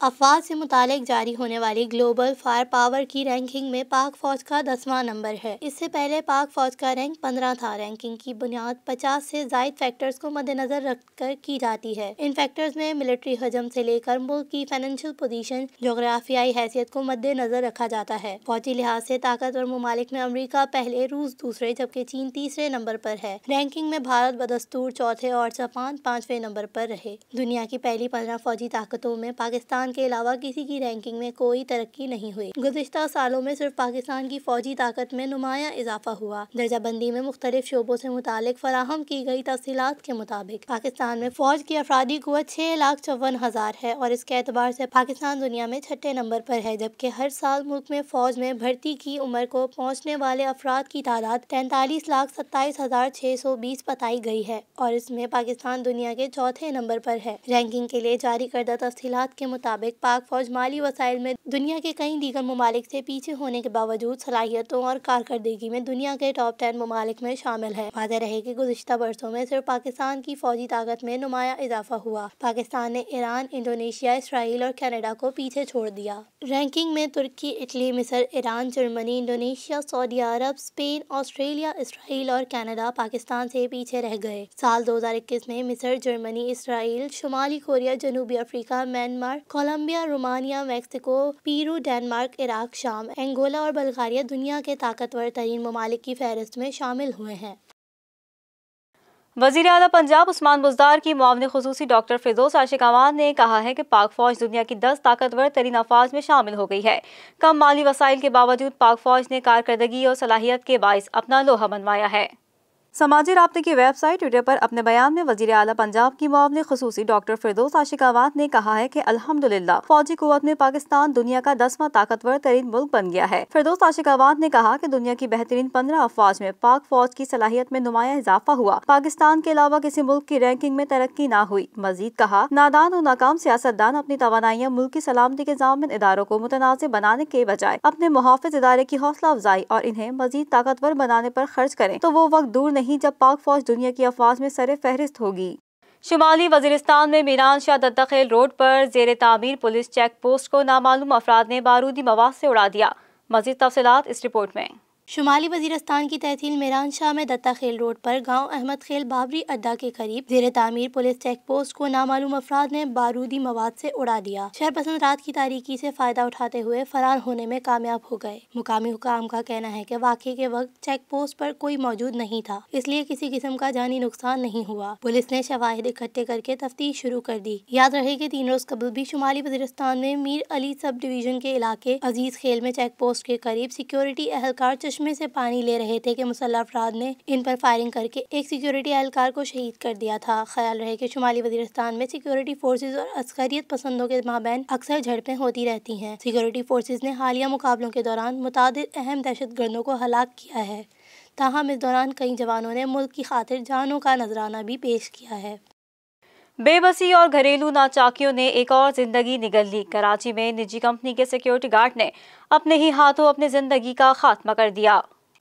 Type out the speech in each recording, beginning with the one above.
افواج سے متعلق جاری ہونے والی گلوبل فائر پاور کی رینکنگ میں پاک فوج کا 10واں نمبر ہے۔ اس سے پہلے پاک فوج کا رینک 15 تھا۔ رینکنگ کی بنیاد 50 سے زائد فیکٹرز کو مد نظر رکھ کر کی جاتی ہے۔ ان فیکٹرز میں ملٹری حجم سے لے کر ملک کی فائنینشیل پوزیشن، جغرافیائی حیثیت کو مد نظر رکھا جاتا ہے۔ فوجی لحاظ سے طاقتور ممالک میں امریکہ پہلے، روس دوسرے جبکہ چین تیسرے نمبر پر ہے۔ رینکنگ میں بھارت بدستور چوتھے اور جاپان 5ویں نمبر پر رہے۔ دنیا کی پہلی 15 فوجی طاقتوں میں پاکستان کے علاوہ کسی کی رینکنگ میں کوئی ترقی نہیں ہوئی۔ گزشتہ سالوں میں صرف پاکستان کی فوجی طاقت میں نمایاں اضافہ ہوا۔ درجہ بندی میں مختلف شعبوں سے متعلق فراہم کی گئی تفصیلات کے مطابق پاکستان میں فوج کی افرادی قوت 6,54,000 ہے اور اس کے اعتبار سے پاکستان دنیا میں 6 نمبر پر ہے، جبکہ ہر سال ملک میں فوج میں بھرتی کی عمر کو پہنچنے والے افراد کی تعداد 43,27,620 بتائی گئی ہے اور اس میں پاکستان دنیا کے چوتھے نمبر پر ہے۔ رینکنگ کے لیے جاری کردہ تفصیلات کے مطابق پاک فوج مالی وسائل میں دنیا کے کئی دیگر ممالک سے پیچھے ہونے کے باوجود صلاحیتوں اور کارکردگی میں دنیا کے ٹاپ 10 ممالک میں شامل ہے۔ واضح رہے کہ گزشتہ برسوں میں صرف پاکستان کی فوجی طاقت میں نمایاں اضافہ ہوا۔ پاکستان نے ایران، انڈونیشیا، اسرائیل اور کینیڈا کو پیچھے چھوڑ دیا۔ رینکنگ میں ترکی، اٹلی، مصر، ایران، جرمنی، انڈونیشیا، سعودی عرب، اسپین، آسٹریلیا، اسرائیل اور کینیڈا پاکستان سے پیچھے رہ گئے۔ سال 2021 میں مصر، جرمنی، اسرائیل، شمالی کوریا، جنوبی افریقہ، میانمار، کولمبیا، رومانیہ، میکسیکو، پیرو، ڈنمارک، عراق، شام، انگولا اور بلغاریہ دنیا کے طاقتور ترین ممالک کی فہرست میں شامل ہوئے ہیں۔ وزیر اعلیٰ پنجاب عثمان بزدار کی معاون خصوصی ڈاکٹر فردوس عاشق اعوان نے کہا ہے کہ پاک فوج دنیا کی 10 طاقتور ترین افواج میں شامل ہو گئی ہے۔ کم مالی وسائل کے باوجود پاک فوج نے کارکردگی اور صلاحیت کے باعث اپنا لوہا منوایا ہے۔ سماجی رابطے کی ویب سائٹ ٹویٹر پر اپنے بیان میں وزیر اعلیٰ پنجاب کی معاون خصوصی ڈاکٹر فردوس عاشق اعوان نے کہا ہے کہ الحمدللہ فوجی قوت میں پاکستان دنیا کا 10واں طاقتور ترین ملک بن گیا ہے۔ فردوس عاشق اعوان نے کہا کہ دنیا کی بہترین 15 افواج میں پاک فوج کی صلاحیت میں نمایاں اضافہ ہوا۔ پاکستان کے علاوہ کسی ملک کی رینکنگ میں ترقی نہ ہوئی۔ مزید کہا، نادان و ناکام سیاستدان اپنی توانائیاں ملک کی سلامتی کے ضامن اداروں کو متنازع بنانے کے بجائے اپنے محافظ ادارے کی حوصلہ افزائی اور انہیں مزید طاقتور بنانے پر خرچ کریں تو وہ وقت دور نہیں جب پاک فوج دنیا کی افواج میں سر فہرست ہوگی۔ شمالی وزیرستان میں میران شاہ دتخیل روڈ پر زیر تعمیر پولیس چیک پوسٹ کو نامعلوم افراد نے بارودی مواد سے اڑا دیا۔ مزید تفصیلات اس رپورٹ میں۔ شمالی وزیرستان کی تحصیل میران شاہ میں دتہ خیل روڈ پر گاؤں احمد خیل بابری اڈا کے قریب زیر تعمیر پولیس چیک پوسٹ کو نامعلوم افراد نے بارودی مواد سے اڑا دیا۔ شرپسند رات کی تاریکی سے فائدہ اٹھاتے ہوئے فرار ہونے میں کامیاب ہو گئے۔ مقامی حکام کا کہنا ہے کہ واقعے کے وقت چیک پوسٹ پر کوئی موجود نہیں تھا، اس لیے کسی قسم کا جانی نقصان نہیں ہوا۔ پولیس نے شواہد اکٹھے کر کے تفتیش شروع کر دی۔ یاد رہے کہ 3 روز قبل بھی شمالی وزیرستان میں میر علی سب ڈویژن کے علاقے عزیز خیل میں چیک پوسٹ کے قریب سیکیورٹی اہلکار چشمے سے پانی لے رہے تھے کہ مسلح افراد نے ان پر فائرنگ کر کے ایک سیکیورٹی اہلکار کو شہید کر دیا تھا۔ خیال رہے کہ شمالی وزیرستان میں سیکیورٹی فورسز اور عسکریت پسندوں کے مابین اکثر جھڑپیں ہوتی رہتی ہیں۔ سیکیورٹی فورسز نے حالیہ مقابلوں کے دوران متعدد اہم دہشت گردوں کو ہلاک کیا ہے، تاہم اس دوران کئی جوانوں نے ملک کی خاطر جانوں کا نذرانہ بھی پیش کیا ہے۔ بے بسی اور گھریلو ناچاکیوں نے ایک اور زندگی نگل لی۔ کراچی میں نجی کمپنی کے سیکیورٹی گارڈ نے اپنے ہی ہاتھوں اپنی زندگی کا خاتمہ کر دیا۔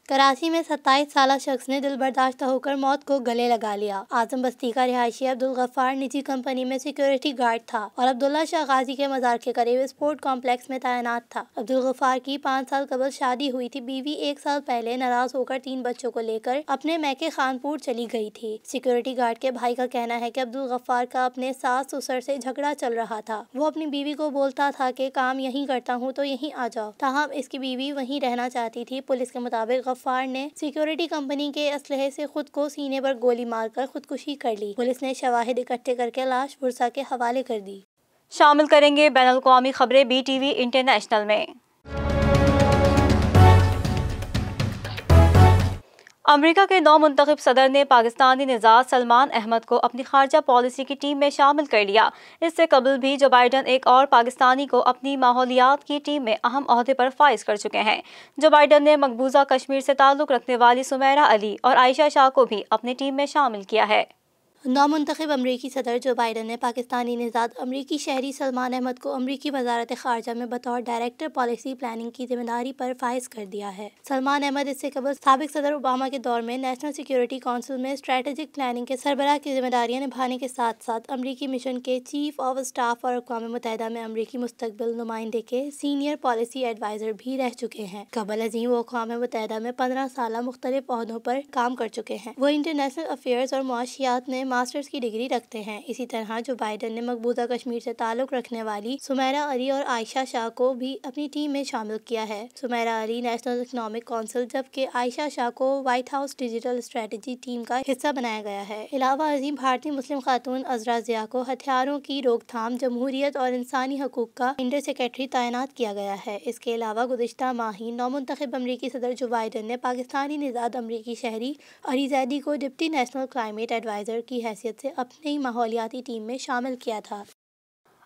کراچی میں 27 سالہ شخص نے دل برداشتہ ہو کر موت کو گلے لگا لیا۔ اعظم بستی کا رہائشی عبدالغفار نجی کمپنی میں سیکیورٹی گارڈ تھا اور عبداللہ شاہ غازی کے مزار کے قریب اسپورٹ کمپلیکس میں تعینات تھا۔ عبدالغفار کی 5 سال قبل شادی ہوئی تھی۔ بیوی 1 سال پہلے ناراض ہو کر 3 بچوں کو لے کر اپنے میکے خانپور چلی گئی تھی۔ سیکیورٹی گارڈ کے بھائی کا کہنا ہے کہ عبدالغفار کا اپنے ساس سسر سے جھگڑا چل رہا تھا۔ وہ اپنی بیوی کو بولتا تھا کہ کام یہیں کرتا ہوں تو یہیں آ جاؤ، تاہم اس کی بیوی وہیں رہنا چاہتی تھی۔ پولیس کے مطابق غفار نے سیکیورٹی کمپنی کے اسلحے سے خود کو سینے پر گولی مار کر خودکشی کر لی۔ پولیس نے شواہد اکٹھے کر کے لاش ورثہ کے حوالے کر دی۔ شامل کریں گے بین الاقوامی خبریں BTV انٹرنیشنل میں۔ امریکہ کے نو منتخب صدر نے پاکستانی نژاد سلمان احمد کو اپنی خارجہ پالیسی کی ٹیم میں شامل کر لیا۔ اس سے قبل بھی جو بائیڈن ایک اور پاکستانی کو اپنی ماحولیات کی ٹیم میں اہم عہدے پر فائز کر چکے ہیں۔ جو بائیڈن نے مقبوضہ کشمیر سے تعلق رکھنے والی سمیرہ علی اور عائشہ شاہ کو بھی اپنی ٹیم میں شامل کیا ہے۔ نامنتخب امریکی صدر جو بائیڈن نے پاکستانی نژاد امریکی شہری سلمان احمد کو امریکی وزارت خارجہ میں بطور ڈائریکٹر پالیسی پلاننگ کی ذمہ داری پر فائز کر دیا ہے۔ سلمان احمد اس سے قبل سابق صدر اوباما کے دور میں نیشنل سیکیورٹی کونسل میں اسٹریٹجک پلاننگ کے سربراہ کی ذمہ داریاں نبھانے کے ساتھ ساتھ امریکی مشن کے چیف آف اسٹاف اور اقوام متحدہ میں امریکی مستقبل نمائندے کے سینئر پالیسی ایڈوائزر بھی رہ چکے ہیں۔ قبل ازیں وہ اقوام متحدہ میں 15 سالہ مختلف عہدوں پر کام کر چکے ہیں۔ وہ انٹرنیشنل افیئرز اور معاشیات میں ماسٹرز کی ڈگری رکھتے ہیں۔ اسی طرح جو بائیڈن نے مقبوضہ کشمیر سے تعلق رکھنے والی سمیرا علی اور عائشہ شاہ کو بھی اپنی ٹیم میں شامل کیا ہے۔ سمیرا علی نیشنل اکنامک کونسل جبکہ عائشہ شاہ کو white house digital strategy team کا حصہ بنایا گیا ہے۔ علاوہ ازیں بھارتی مسلم خاتون عذرا ضیاء کو ہتھیاروں کی روک تھام، جمہوریت اور انسانی حقوق کا انڈر سیکرٹری تعینات کیا گیا ہے۔ اس کے علاوہ گزشتہ ماہ ہی نامنتخب امریکی صدر جو بائیڈن نے پاکستانی نژاد امریکی شہری علی زیدی کو ڈپٹی نیشنل کلائمیٹ ایڈوائزر کی حیثیت سے اپنی ماحولیاتی ٹیم میں شامل کیا تھا۔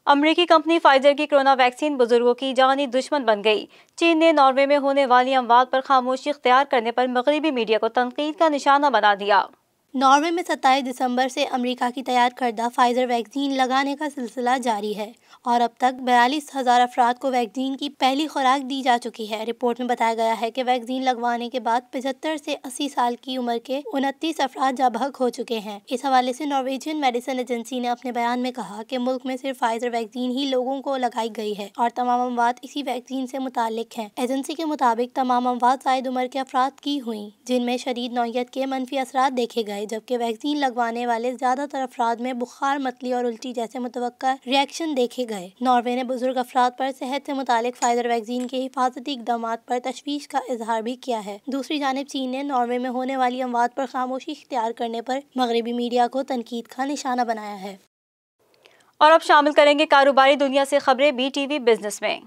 امریکی کمپنی فائزر کی کرونا ویکسین بزرگوں کی جانی دشمن بن گئی۔ چین نے ناروے میں ہونے والی اموات پر خاموشی اختیار کرنے پر مغربی میڈیا کو تنقید کا نشانہ بنا دیا۔ ناروے میں 27 دسمبر سے امریکہ کی تیار کردہ فائزر ویکسین لگانے کا سلسلہ جاری ہے اور اب تک 42,000 افراد کو ویکسین کی پہلی خوراک دی جا چکی ہے۔ رپورٹ میں بتایا گیا ہے کہ ویکسین لگوانے کے بعد 75 سے 80 سال کی عمر کے 29 افراد جاں بحق ہو چکے ہیں۔ اس حوالے سے نارویجین میڈیسن ایجنسی نے اپنے بیان میں کہا کہ ملک میں صرف فائزر ویکسین ہی لوگوں کو لگائی گئی ہے اور تمام اموات اسی ویکسین سے متعلق ہیں۔ ایجنسی کے مطابق تمام اموات زائد عمر کے افراد کی ہوئیں جن میں شدید نوعیت کے منفی اثرات دیکھے گئے، جبکہ ویکسین لگوانے والے زیادہ تر افراد میں بخار، متلی اور الٹی جیسے متوقع ریئیکشن دیکھے گئے۔ ناروے نے بزرگ افراد پر صحت سے متعلق فائزر ویکسین کے حفاظتی اقدامات پر تشویش کا اظہار بھی کیا ہے۔ دوسری جانب چین نے ناروے میں ہونے والی اموات پر خاموشی اختیار کرنے پر مغربی میڈیا کو تنقید کا نشانہ بنایا ہے۔ اور اب شامل کریں گے کاروباری دنیا سے خبریں بی ٹی وی بزنس میں۔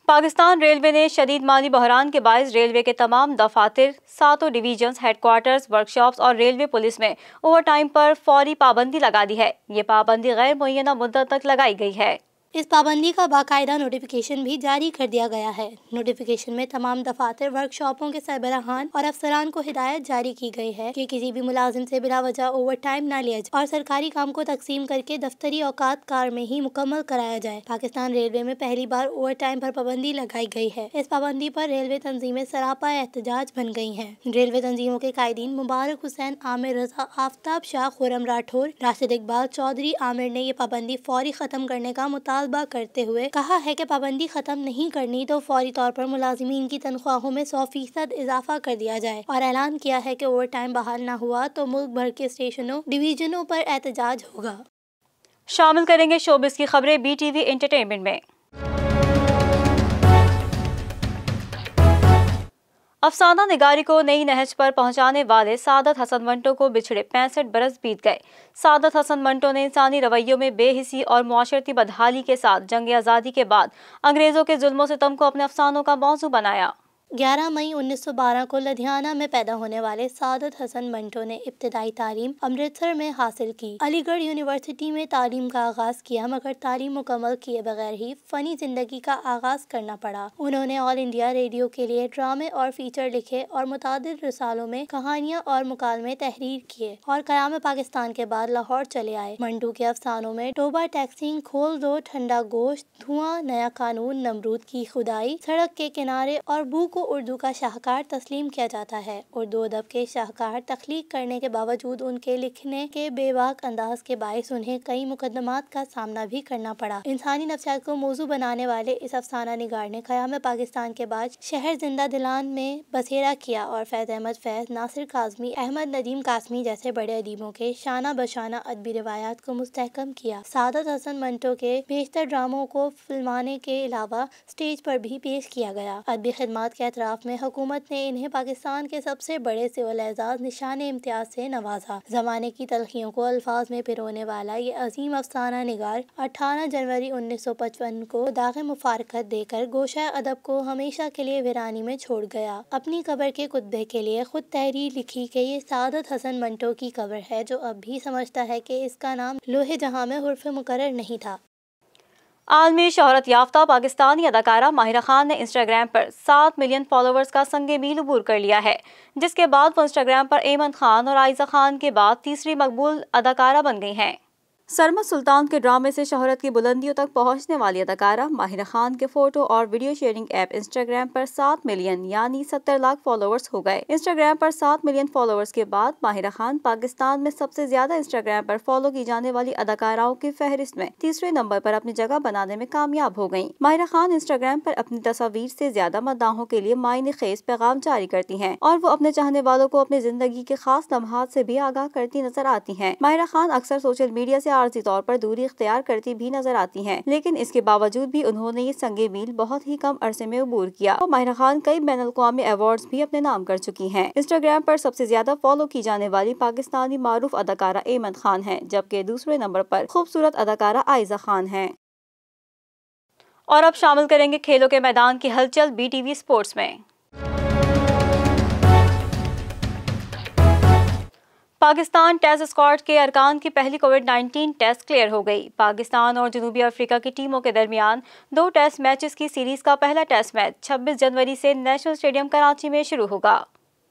پاکستان ریلوے نے شدید مالی بحران کے باعث ریلوے کے تمام دفاتر، 7 ڈویژنز، ہیڈ کوارٹرز، ورکشاپس اور ریلوے پولیس میں اوور ٹائم پر فوری پابندی لگا دی ہے۔ یہ پابندی غیر معینہ مدت تک لگائی گئی ہے۔ اس پابندی کا باقاعدہ نوٹیفیکیشن بھی جاری کر دیا گیا ہے۔ نوٹیفیکیشن میں تمام دفاتر، ورکشاپوں کے سربراہان اور افسران کو ہدایت جاری کی گئی ہے کہ کسی بھی ملازم سے بلا وجہ اوور ٹائم نہ لیا جائے اور سرکاری کام کو تقسیم کر کے دفتری اوقات کار میں ہی مکمل کرایا جائے۔ پاکستان ریلوے میں پہلی بار اوور ٹائم پر پابندی لگائی گئی ہے۔ اس پابندی پر ریلوے تنظیمیں سراپا احتجاج بن گئی ہیں۔ ریلوے تنظیموں کے قائدین مبارک حسین، عامر رضا، آفتاب شاہ، خرم راٹھور، راشد اقبال، چودھری عامر نے یہ پابندی فوری ختم کرنے کا مطالبہ کرتے ہوئے کہا ہے کہ پابندی ختم نہیں کرنی تو فوری طور پر ملازمین کی تنخواہوں میں 100% اضافہ کر دیا جائے، اور اعلان کیا ہے کہ اوور ٹائم بحال نہ ہوا تو ملک بھر کے اسٹیشنوں، ڈویژنوں پر احتجاج ہوگا۔ شامل کریں گے شوبز کی خبریں بی ٹی وی انٹرٹینمنٹ میں۔ افسانہ نگاری کو نئی نہج پر پہنچانے والے سعادت حسن منٹو کو بچھڑے 65 برس بیت گئے۔ سعادت حسن منٹو نے انسانی رویوں میں بے حسی اور معاشرتی بدحالی کے ساتھ جنگ آزادی کے بعد انگریزوں کے ظلم و ستم کو اپنے افسانوں کا موضوع بنایا۔ 11 مئی 1912 کو لدھیانہ میں پیدا ہونے والے سعادت حسن منٹو نے ابتدائی تعلیم امرتسر میں حاصل کی۔ علی گڑھ یونیورسٹی میں تعلیم کا آغاز کیا، مگر تعلیم مکمل کیے بغیر ہی فنی زندگی کا آغاز کرنا پڑا۔ انہوں نے آل انڈیا ریڈیو کے لیے ڈرامے اور فیچر لکھے اور متعدد رسالوں میں کہانیاں اور مکالمے تحریر کیے اور قیام پاکستان کے بعد لاہور چلے آئے۔ منٹو کے افسانوں میں ٹوبہ ٹیکسنگ، کھول دو ٹھنڈا گوشت، دھواں، نیا قانون، نمرود کی کھدائی، سڑک کے کنارے اور بو کو اردو کا شاہکار تسلیم کیا جاتا ہے۔ اردو ادب کے شاہکار تخلیق کرنے کے باوجود ان کے لکھنے کے بے باک انداز کے باعث انہیں کئی مقدمات کا سامنا بھی کرنا پڑا۔ انسانی نفسیات کو موضوع بنانے والے اس افسانہ نگار نے قیام پاکستان کے بعد شہر زندہ دلان میں بسیرا کیا اور فیض احمد فیض، ناصر کاظمی، احمد ندیم قاسمی جیسے بڑے ادیبوں کے شانہ بشانہ ادبی روایات کو مستحکم کیا۔ سعادت حسن منٹو کے بیشتر ڈراموں کو فلمانے کے علاوہ سٹیج پر بھی پیش کیا گیا۔ ادبی خدمات کے اعتراف میں حکومت نے انہیں پاکستان کے سب سے بڑے سول اعزاز نشان امتیاز سے نوازا۔ زمانے کی تلخیوں کو الفاظ میں پرونے والا یہ عظیم افسانہ نگار 18 جنوری 1955 کو داغ مفارقت دے کر گوشہ ادب کو ہمیشہ کے لیے ویرانی میں چھوڑ گیا۔ اپنی قبر کے کتبے کے لیے خود تحریر لکھی کہ یہ سعادت حسن منٹو کی قبر ہے، جو اب بھی سمجھتا ہے کہ اس کا نام لوح جہاں میں حرف مقرر نہیں تھا۔ عالمی شہرت یافتہ پاکستانی اداکارہ ماہرہ خان نے انسٹاگرام پر 7 ملین فالوورز کا سنگ میل عبور کر لیا ہے، جس کے بعد وہ انسٹاگرام پر ایمن خان اور عائزہ خان کے بعد تیسری مقبول اداکارہ بن گئی ہیں۔ سرمد سلطان کے ڈرامے سے شہرت کی بلندیوں تک پہنچنے والی اداکارہ ماہرہ خان کے فوٹو اور ویڈیو شیئرنگ ایپ انسٹاگرام پر 7 ملین یعنی 70 لاکھ فالوورز ہو گئے۔ انسٹاگرام پر 7 ملین فالوورز کے بعد ماہرہ خان پاکستان میں سب سے زیادہ انسٹاگرام پر فالو کی جانے والی اداکاراؤں کی فہرست میں تیسرے نمبر پر اپنی جگہ بنانے میں کامیاب ہو گئیں۔ ماہرہ خان انسٹاگرام پر اپنی تصاویر سے زیادہ مداحوں کے لیے معنی خیز پیغام جاری کرتی ہیں اور وہ اپنے چاہنے والوں کو اپنی زندگی کے خاص لمحات سے بھی آگاہ کرتی نظر آتی ہیں۔ ماہرہ خان اکثر سوشل میڈیا سے عارضی طور پر دوری اختیار کرتی بھی نظر آتی ہیں، لیکن اس کے باوجود بھی انہوں نے یہ سنگ میل بہت ہی کم عرصے میں عبور کیا اور ماہرہ خان کئی بین الاقوامی ایوارڈز بھی اپنے نام کر چکی ہیں۔ انسٹاگرام پر سب سے زیادہ فالو کی جانے والی پاکستانی معروف اداکارہ ایمن خان ہیں، جبکہ دوسرے نمبر پر خوبصورت اداکارہ عائزہ خان ہیں۔ اور اب شامل کریں گے کھیلوں کے میدان کی ہلچل بی ٹی وی اسپورٹس میں۔ پاکستان ٹیسٹ اسکواڈ کے ارکان کی پہلی کووڈ-19 ٹیسٹ کلیئر ہو گئی۔ پاکستان اور جنوبی افریقہ کی ٹیموں کے درمیان 2 ٹیسٹ میچز کی سیریز کا پہلا ٹیسٹ میچ 26 جنوری سے نیشنل اسٹیڈیم کراچی میں شروع ہوگا۔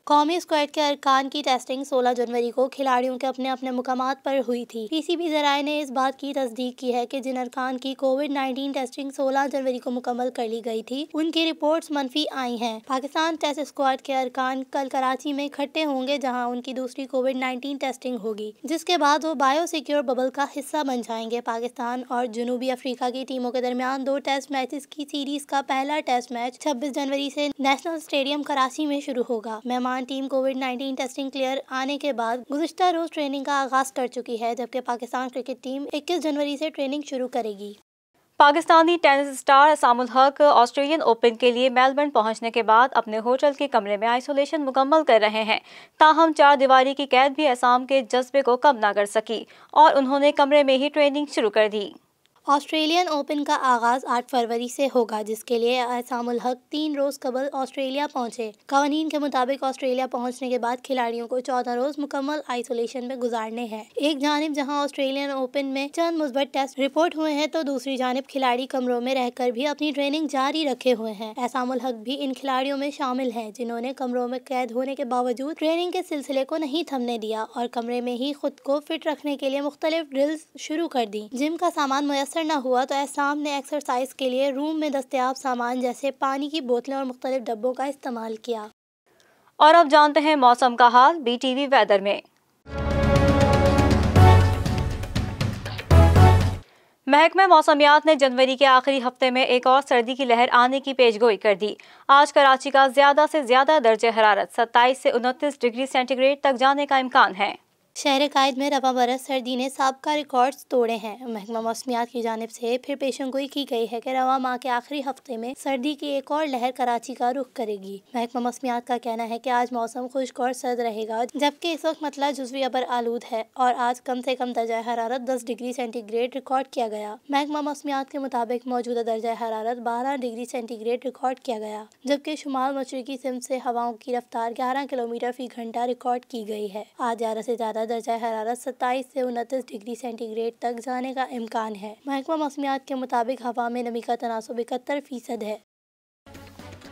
قومی اسکواڈ کے ارکان کی ٹیسٹنگ 16 جنوری کو کھلاڑیوں کے اپنے اپنے مقامات پر ہوئی تھی۔ پی سی بی ذرائع نے اس بات کی تصدیق کی ہے کہ جن ارکان کی کووڈ-19 ٹیسٹنگ 16 جنوری کو مکمل کر لی گئی تھی، ان کی رپورٹس منفی آئی ہیں۔ پاکستان ٹیسٹ اسکواڈ کے ارکان کل کراچی میں اکٹھے ہوں گے، جہاں ان کی دوسری کووڈ-19 ٹیسٹنگ ہوگی، جس کے بعد وہ بایو سیکیور ببل کا حصہ بن جائیں گے۔ پاکستان اور جنوبی افریقہ کی ٹیموں کے درمیان 2 ٹیسٹ میچز کی سیریز کا پہلا ٹیسٹ میچ 26 جنوری سے نیشنل اسٹیڈیم کراچی میں شروع ہوگا۔ مہمان ٹیم کووڈ-19 ٹیسٹنگ کلیئر آنے کے بعد گزشتہ روز ٹریننگ کا آغاز کر چکی ہے، جبکہ پاکستان کرکٹ ٹیم 21 جنوری سے ٹریننگ شروع کرے گی۔ پاکستانی ٹینس اسٹار اسام الحق آسٹریلین اوپن کے لیے میلبرن پہنچنے کے بعد اپنے ہوٹل کے کمرے میں آئسولیشن مکمل کر رہے ہیں، تاہم 4 دیواری کی قید بھی اسام کے جذبے کو کم نہ کر سکی اور انہوں نے کمرے میں ہی ٹریننگ شروع کر دی۔ آسٹریلین اوپن کا آغاز 8 فروری سے ہوگا، جس کے لیے اسام الحق 3 روز قبل آسٹریلیا پہنچے۔ قوانین کے مطابق آسٹریلیا پہنچنے کے بعد کھلاڑیوں کو 14 روز مکمل آئسولیشن میں گزارنے ہیں۔ ایک جانب جہاں آسٹریلین اوپن میں چند مثبت ٹیسٹ رپورٹ ہوئے ہیں، تو دوسری جانب کھلاڑی کمروں میں رہ کر بھی اپنی ٹریننگ جاری رکھے ہوئے ہیں۔ اسام الحق بھی ان کھلاڑیوں میں شامل ہیں جنہوں نے کمروں میں قید ہونے کے باوجود ٹریننگ کے سلسلے کو نہیں تھمنے دیا اور کمرے میں ہی خود کو فٹ رکھنے کے لیے مختلف ڈرلز شروع کر دی۔ جم کا سامان میسر نہ ہوا تو اسام نے ایکسرسائز کے لیے روم میں دستیاب سامان جیسے پانی کی بوتلیں اور مختلف ڈبوں کا استعمال کیا۔ اور اب جانتے ہیں موسم کا حال بی ٹی وی ویدر میں۔ محکمہ موسمیات نے جنوری کے آخری ہفتے میں ایک اور سردی کی لہر آنے کی پیش گوئی کر دی۔ آج کراچی کا زیادہ سے زیادہ درجہ حرارت 27 سے 29 ڈگری سینٹی گریڈ تک جانے کا امکان ہے۔ شہر قائد میں رواں برس سردی نے سابقہ ریکارڈز توڑے ہیں۔ محکمہ موسمیات کی جانب سے پھر پیشن گوئی کی گئی ہے کہ رواں ماہ کے آخری ہفتے میں سردی کی ایک اور لہر کراچی کا رخ کرے گی۔ محکمہ موسمیات کا کہنا ہے کہ آج موسم خشک اور سرد رہے گا، جبکہ اس وقت مطلع جزوی ابر آلود ہے اور آج کم سے کم درجہ حرارت 10 ڈگری سینٹی گریڈ ریکارڈ کیا گیا۔ محکمہ موسمیات کے مطابق موجودہ درجہ حرارت 12 ڈگری سینٹی گریڈ ریکارڈ کیا گیا، جبکہ شمال مشرقی سمت سے ہواؤں کی رفتار 11 کلومیٹر فی گھنٹہ ریکارڈ کی گئی ہے۔ آج زیادہ سے زیادہ درجہ حرارت 27 سے 29 ڈگری سینٹی گریڈ تک جانے کا امکان ہے۔ محکمہ موسمیات کے مطابق ہوا میں نمی کا تناسب 71% ہے۔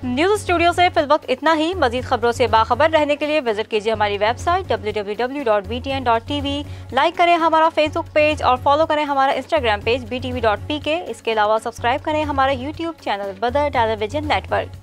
نیوز اسٹوڈیو سے فی الوقت اتنا ہی۔ مزید خبروں سے باخبر رہنے کے لیے وزٹ کیجیے ہماری ویب سائٹ www.btn.tv، لائک کریں ہمارا فیس بک پیج اور فالو کریں ہمارا انسٹاگرام پیج btv.pk۔ اس کے علاوہ سبسکرائب کریں ہمارا یوٹیوب چینل بدر ٹیلی ویژن نیٹ ورک۔